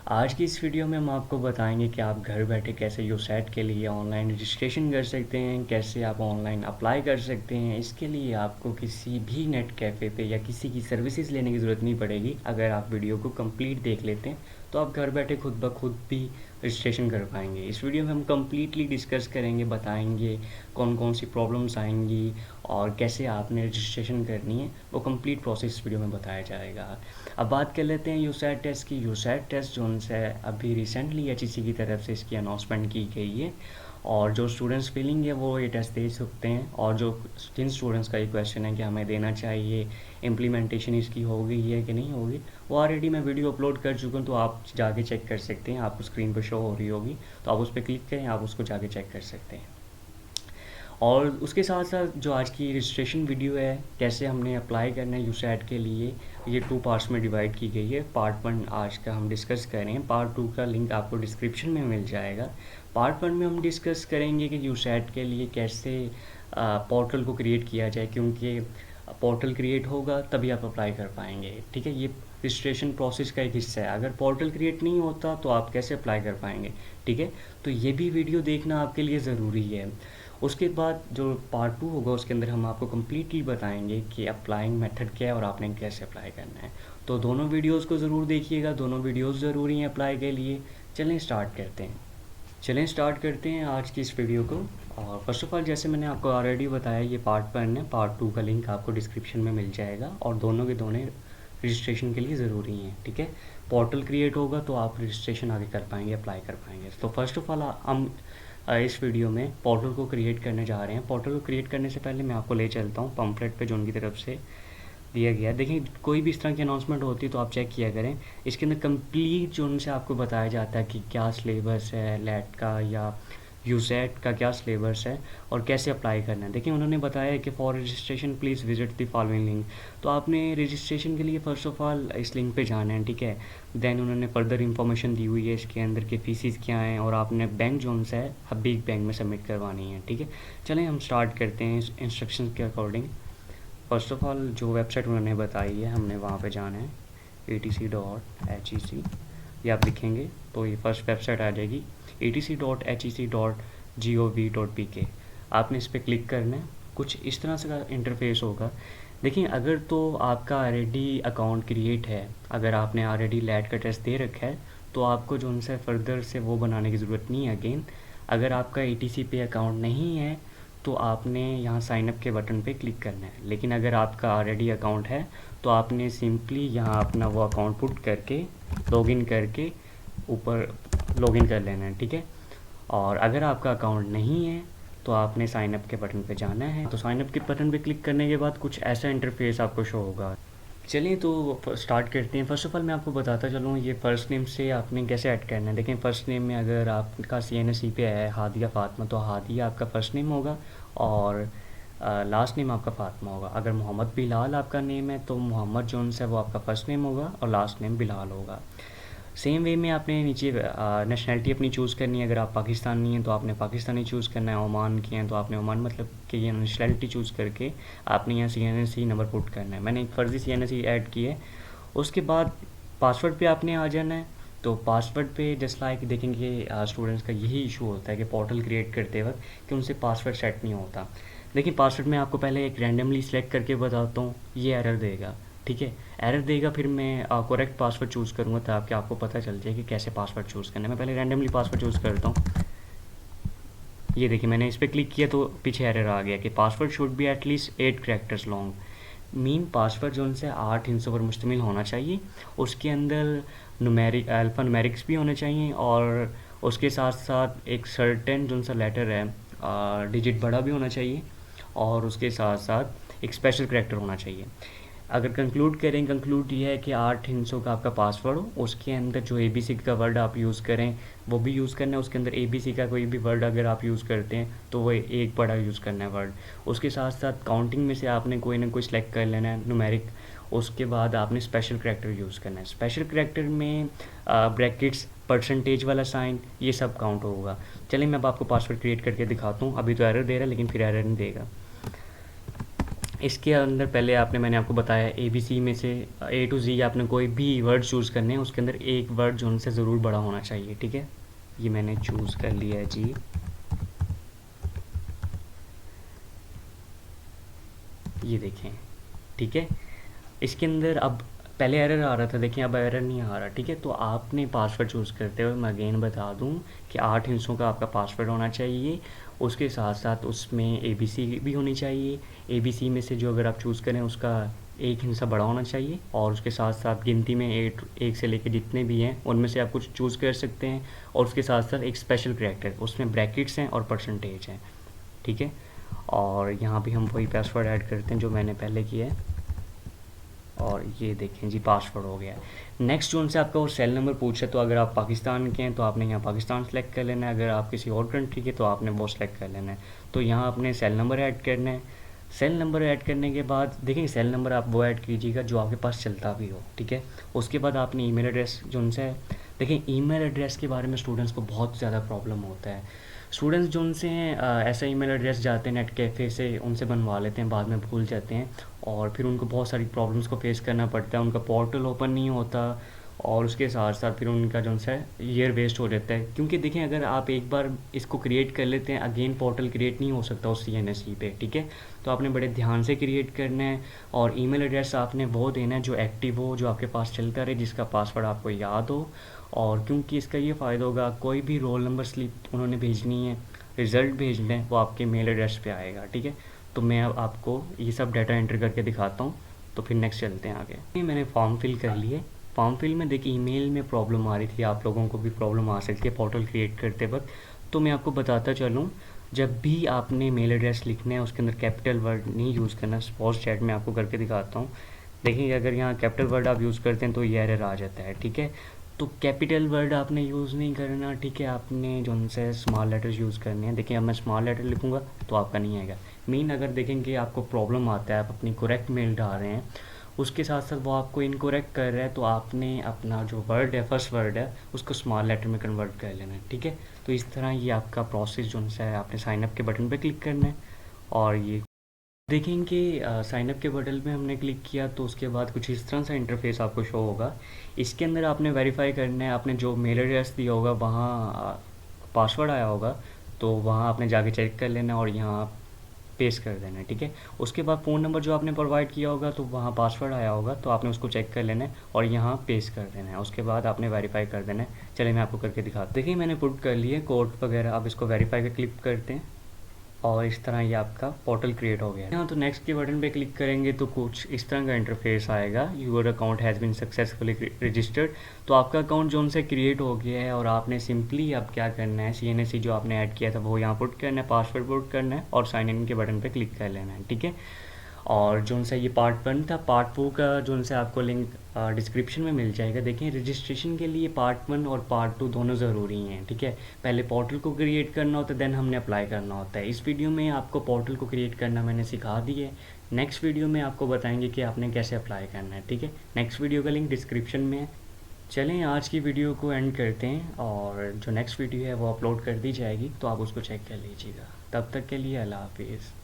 आज की इस वीडियो में हम आपको बताएंगे कि आप घर बैठे कैसे यूसेट के लिए ऑनलाइन रजिस्ट्रेशन कर सकते हैं, कैसे आप ऑनलाइन अप्लाई कर सकते हैं। इसके लिए आपको किसी भी नेट कैफ़े पे या किसी की सर्विसेज लेने की ज़रूरत नहीं पड़ेगी। अगर आप वीडियो को कंप्लीट देख लेते हैं तो आप घर बैठे खुद ब खुद भी रजिस्ट्रेशन कर पाएंगे। इस वीडियो में हम कंप्लीटली डिस्कस करेंगे, बताएंगे कौन कौन सी प्रॉब्लम्स आएंगी और कैसे आपने रजिस्ट्रेशन करनी है। वो कंप्लीट प्रोसेस इस वीडियो में बताया जाएगा। अब बात कर लेते हैं यूसेट टेस्ट की। यूसेट टेस्ट जो है अभी रिसेंटली एचईसी की तरफ से इसकी अनाउंसमेंट की गई है और जो स्टूडेंट्स फीलिंग है वो ये टेस्ट दे सकते हैं। और जो जिन स्टूडेंट्स का ये क्वेश्चन है कि हमें देना चाहिए, इम्प्लीमेंटेशन इसकी हो गई है कि नहीं होगी, वो ऑलरेडी मैं वीडियो अपलोड कर चुका हूँ, तो आप जाके चेक कर सकते हैं। आपको स्क्रीन पर शो हो रही होगी तो आप उस पर क्लिक करें, आप उसको जाके चेक कर सकते हैं। और उसके साथ साथ जो आज की रजिस्ट्रेशन वीडियो है, कैसे हमने अप्लाई करना है यूसेट के लिए, ये 2 पार्ट्स में डिवाइड की गई है। पार्ट 1 आज का हम डिस्कस करें, पार्ट 2 का लिंक आपको डिस्क्रिप्शन में मिल जाएगा। पार्ट 1 में हम डिस्कस करेंगे कि यूसेट के लिए कैसे पोर्टल को क्रिएट किया जाए, क्योंकि पोर्टल क्रिएट होगा तभी आप अप्लाई कर पाएंगे। ठीक है, ये रजिस्ट्रेशन प्रोसेस का एक हिस्सा है। अगर पोर्टल क्रिएट नहीं होता तो आप कैसे अप्लाई कर पाएंगे। ठीक है, तो ये भी वीडियो देखना आपके लिए ज़रूरी है। उसके बाद जो पार्ट 2 होगा उसके अंदर हम आपको कम्प्लीटली बताएंगे कि अप्लाइंग मेथड क्या है और आपने कैसे अप्लाई करना है। तो दोनों वीडियोस को ज़रूर देखिएगा, दोनों वीडियोस ज़रूरी हैं अप्लाई के लिए। चलें स्टार्ट करते हैं आज की इस वीडियो को। और फर्स्ट ऑफ ऑल, जैसे मैंने आपको ऑलरेडी बताया, ये पार्ट 1 है। पार्ट 2 का लिंक आपको डिस्क्रिप्शन में मिल जाएगा और दोनों के दोनों रजिस्ट्रेशन के लिए ज़रूरी हैं। ठीक है, पोर्टल क्रिएट होगा तो आप रजिस्ट्रेशन आगे कर पाएंगे, अप्लाई कर पाएंगे। तो फर्स्ट ऑफ ऑल हम इस वीडियो में पोर्टल को क्रिएट करने जा रहे हैं। पोर्टल को क्रिएट करने से पहले मैं आपको ले चलता हूँ पम्पलेट पे जो उनकी तरफ से दिया गया है। देखिए, कोई भी इस तरह की अनाउंसमेंट होती है तो आप चेक किया करें। इसके अंदर कंप्लीट जो उनसे आपको बताया जाता है कि क्या सिलेबस है लेट का या यूसेट का, क्या सिलेबस है और कैसे अप्लाई करना है। देखिए, उन्होंने बताया है कि for registration please visit the following link. तो आपने रजिस्ट्रेशन के लिए फ़र्स्ट ऑफ ऑल इस लिंक पे जाना है। ठीक है, देन उन्होंने फर्दर इंफॉर्मेशन दी हुई है इसके अंदर के फ़ीसिस क्या हैं और आपने बैंक जोन से है हबीक बैंक में सबमिट करवानी है। ठीक है, चलें हम स्टार्ट करते हैं इंस्ट्रक्शन के अकॉर्डिंग। फ़र्स्ट ऑफ ऑल जो वेबसाइट उन्होंने बताई है हमने वहाँ पे जाना है, etc.hec। ये आप लिखेंगे तो ये फर्स्ट वेबसाइट आ जाएगी, etc.hec.gov.pk। आपने इस पर क्लिक करना है। कुछ इस तरह से का इंटरफेस होगा। देखिए, अगर तो आपका ऑलरेडी अकाउंट क्रिएट है, अगर आपने ऑलरेडी लेट का टेस्ट दे रखा है तो आपको जो उनसे फर्दर से वो बनाने की ज़रूरत नहीं है अगेन। अगर आपका ATC पे अकाउंट नहीं है तो आपने यहाँ साइन अप के बटन पे क्लिक करना है। लेकिन अगर आपका ऑलरेडी अकाउंट है तो आपने सिंपली यहाँ अपना वो अकाउंट पुट करके लॉगिन करके ऊपर लॉगिन कर लेना है। ठीक है, और अगर आपका अकाउंट नहीं है तो आपने साइन अप के बटन पे जाना है। तो साइन अप के बटन पे क्लिक करने के बाद कुछ ऐसा इंटरफेस आपको शो होगा। चलिए तो स्टार्ट करते हैं। फर्स्ट ऑफ ऑल मैं आपको बताता चलूँ ये फ़र्स्ट नेम से आपने कैसे ऐड करना है। देखें, फ़र्स्ट नेम में अगर आपका CNSE पे है हादिया फ़ातिमा तो हादिया आपका फ़र्स्ट नेम होगा और लास्ट नेम आपका फ़ातिमा होगा। अगर मोहम्मद बिलाल आपका नेम है तो मोहम्मद जोन्स है वो आपका फ़र्स्ट नेम होगा और लास्ट नेम बिलाल होगा। सेम वे में आपने नीचे नेशनैलिटी अपनी चूज़ करनी है। अगर आप पाकिस्तानी हैं तो आपने पाकिस्तानी चूज़ करना है, ओमान के हैं तो आपने ओमान मतलब कि ये नेशनैलिटी चूज़ करके आपने यहाँ CNSE नंबर पुट करना है। मैंने एक फ़र्ज़ी CNSE ऐड की है। उसके बाद पासवर्ड पे आपने आ जाना है। तो पासवर्ड पे जस्ट लाइक देखेंगे स्टूडेंट्स का यही इशू होता है कि पोर्टल क्रिएट करते वक्त कि उनसे पासवर्ड सेट नहीं होता। देखिए, पासवर्ड में आपको पहले एक रैंडमली सेलेक्ट करके बताता हूँ, ये एरर देगा। ठीक है, एरर देगा, फिर मैं करेक्ट पासवर्ड चूज़ करूँगा ताकि आपको पता चल जाए कि कैसे पासवर्ड चूज़ करना है। मैं पहले रैंडमली पासवर्ड चूज़ करता हूँ। ये देखिए, मैंने इस पर क्लिक किया तो पीछे एरर आ गया कि password should be at least 8 characters long. Mean password जो उनसे 8 हिस्सों पर मुश्तमिल होना चाहिए। उसके अंदर न्यूमेरिक अल्फ़ा न्यूमेरिक्स भी होने चाहिए और उसके साथ साथ एक सर्टेन जो सा लेटर है डिजिट बड़ा भी होना चाहिए और उसके साथ साथ एक स्पेशल करैक्टर होना चाहिए। अगर कंक्लूड करें, कंक्लूड ये है कि 8 हिस्सों का आपका पासवर्ड हो, उसके अंदर जो ABC का वर्ड आप यूज़ करें वो भी यूज़ करना है। उसके अंदर ABC का कोई भी वर्ड अगर आप यूज़ करते हैं तो वो एक बड़ा यूज़ करना है वर्ड। उसके साथ साथ काउंटिंग में से आपने कोई ना कोई सिलेक्ट कर लेना है न्यूमेरिक। उसके बाद आपने स्पेशल करैक्टर यूज़ करना है। स्पेशल करैक्टर में ब्रैकेट्स, परसेंटेज वाला साइन, ये सब काउंट होगा। चलिए मैं अब आपको पासवर्ड क्रिएट करके दिखाता हूँ। अभी तो एरर दे रहा है लेकिन फिर एरर नहीं देगा। इसके अंदर पहले आपने मैंने आपको बताया ABC में से A to Z आपने कोई भी वर्ड चूज़ करने हैं, उसके अंदर एक वर्ड जो उनसे ज़रूर बड़ा होना चाहिए, ठीक है। ये मैंने चूज़ कर लिया है जी। ये देखें, ठीक है। इसके अंदर अब पहले एरर आ रहा था, देखिए अब एरर नहीं आ रहा, ठीक है। तो आपने पासवर्ड चूज़ करते हुए मैं अगेन बता दूं कि 8 हिस्सों का आपका पासवर्ड होना चाहिए। उसके साथ साथ उसमें ABC भी होनी चाहिए। ABC में से जो अगर आप चूज़ करें उसका एक हिस्सा बड़ा होना चाहिए, और उसके साथ साथ गिनती में एक से लेकर जितने भी हैं उनमें से आप कुछ चूज़ कर सकते हैं। और उसके साथ साथ एक स्पेशल करैक्टर, उसमें ब्रैकेट्स हैं और परसेंटेज हैं, ठीक है। और यहाँ भी हम वही पासवर्ड ऐड करते हैं जो मैंने पहले किया है, और ये देखें जी पासवर्ड हो गया है। नेक्स्ट जो उनसे आपका वो सेल नंबर पूछे, तो अगर आप पाकिस्तान के हैं तो आपने यहाँ पाकिस्तान सेलेक्ट कर लेना है, अगर आप किसी और कंट्री के तो आपने वो सेलेक्ट कर लेना है। तो यहाँ आपने सेल नंबर ऐड करना है। सेल नंबर ऐड करने के बाद देखिए सेल नंबर आप वो ऐड कीजिएगा जो आपके पास चलता भी हो, ठीक है। उसके बाद आपने ईमेल एड्रेस जो उनसे, देखिए ईमेल एड्रेस के बारे में स्टूडेंट्स को बहुत ज़्यादा प्रॉब्लम होता है। स्टूडेंट्स जो उनसे ऐसा ईमेल एड्रेस जाते हैं नेट कैफ़े से, उनसे बनवा लेते हैं, बाद में भूल जाते हैं, और फिर उनको बहुत सारी प्रॉब्लम्स को फेस करना पड़ता है। उनका पोर्टल ओपन नहीं होता, और उसके साथ साथ फिर उनका जो है ईयर वेस्ट हो जाता है। क्योंकि देखें अगर आप एक बार इसको क्रिएट कर लेते हैं, अगेन पोर्टल क्रिएट नहीं हो सकता उस CNSE पे, ठीक है। तो आपने बड़े ध्यान से क्रिएट करना है, और ईमेल एड्रेस आपने वो देना है जो एक्टिव हो, जो आपके पास चलता रहे, जिसका पासवर्ड आपको याद हो। और क्योंकि इसका ये फ़ायदा होगा, कोई भी रोल नंबर स्लिप उन्होंने भेजनी है, रिज़ल्ट भेजना है, वो आपके मेल एड्रेस पे आएगा, ठीक है। तो मैं अब आपको ये सब डाटा एंटर करके दिखाता हूँ। तो फिर नेक्स्ट चलते हैं आगे। ये मैंने फॉर्म फिल कर लिए। फॉर्म फिल में देखिए ईमेल में प्रॉब्लम आ रही थी, आप लोगों को भी प्रॉब्लम आ सकती है पोर्टल क्रिएट करते वक्त। तो मैं आपको बताता चलूँ, जब भी आपने मेल एड्रेस लिखना है उसके अंदर कैपिटल वर्ड नहीं यूज़ करना। सपोज चैट में आपको करके दिखाता हूँ। देखिए अगर यहाँ कैपिटल वर्ड आप यूज़ करते हैं तो ये एरर आ जाता है, ठीक है। तो कैपिटल वर्ड आपने यूज़ नहीं करना, ठीक है। आपने जो उनसे स्मॉल लेटर्स यूज़ करने हैं। देखिए अब मैं स्मॉल लेटर लिखूँगा तो आपका नहीं आएगा। मेन अगर देखेंगे आपको प्रॉब्लम आता है, आप अपनी करेक्ट मेल डाल रहे हैं, उसके साथ साथ वो आपको इनकरेक्ट कर रहा है, तो आपने अपना जो वर्ड है, फर्स्ट वर्ड है, उसको स्मॉल लेटर में कन्वर्ट कर लेना है, ठीक है। तो इस तरह ये आपका प्रोसेस जो है, आपने साइन अप के बटन पे क्लिक करना है, और ये देखेंगे साइन अप के बटन पे हमने क्लिक किया तो उसके बाद कुछ इस तरह सा इंटरफेस आपको शो होगा। इसके अंदर आपने वेरीफाई करना है, आपने जो मेल एड्रेस दिया होगा वहाँ पासवर्ड आया होगा, तो वहाँ आपने जाके चेक कर लेना है और यहाँ पेस्ट कर देना है, ठीक है। उसके बाद फ़ोन नंबर जो आपने प्रोवाइड किया होगा तो वहाँ पासवर्ड आया होगा, तो आपने उसको चेक कर लेना है और यहाँ पेस्ट कर देना है। उसके बाद आपने वेरीफाई कर देना है। चलिए मैं आपको करके दिखाता हूँ। देखिए मैंने पुट कर लिए कोड वगैरह, आप इसको वेरीफाई पे क्लिक करते हैं और इस तरह ये आपका पोर्टल क्रिएट हो गया। यहाँ तो नेक्स्ट के बटन पे क्लिक करेंगे तो कुछ इस तरह का इंटरफेस आएगा, your account has been successfully registered. तो आपका अकाउंट जो उनसे क्रिएट हो गया है, और आपने सिंपली अब क्या करना है, CNSE जो आपने ऐड किया था वो यहाँ पुट करना है, पासवर्ड पुट करना है और साइन इन के बटन पे क्लिक कर लेना है, ठीक है। और जो उनसे ये पार्ट 1 था, पार्ट 2 का जो उनसे आपको लिंक डिस्क्रिप्शन में मिल जाएगा। देखिए रजिस्ट्रेशन के लिए पार्ट 1 और पार्ट 2 दोनों ज़रूरी हैं, ठीक है। पहले पोर्टल को क्रिएट करना होता है, देन हमने अप्लाई करना होता है। इस वीडियो में आपको पोर्टल को क्रिएट करना मैंने सिखा दी है। नेक्स्ट वीडियो में आपको बताएंगे कि आपने कैसे अप्लाई करना है, ठीक है। नेक्स्ट वीडियो का लिंक डिस्क्रिप्शन में है। चलें आज की वीडियो को एंड करते हैं, और जो नेक्स्ट वीडियो है वो अपलोड कर दी जाएगी, तो आप उसको चेक कर लीजिएगा। तब तक के लिए अल्लाह हाफिज़।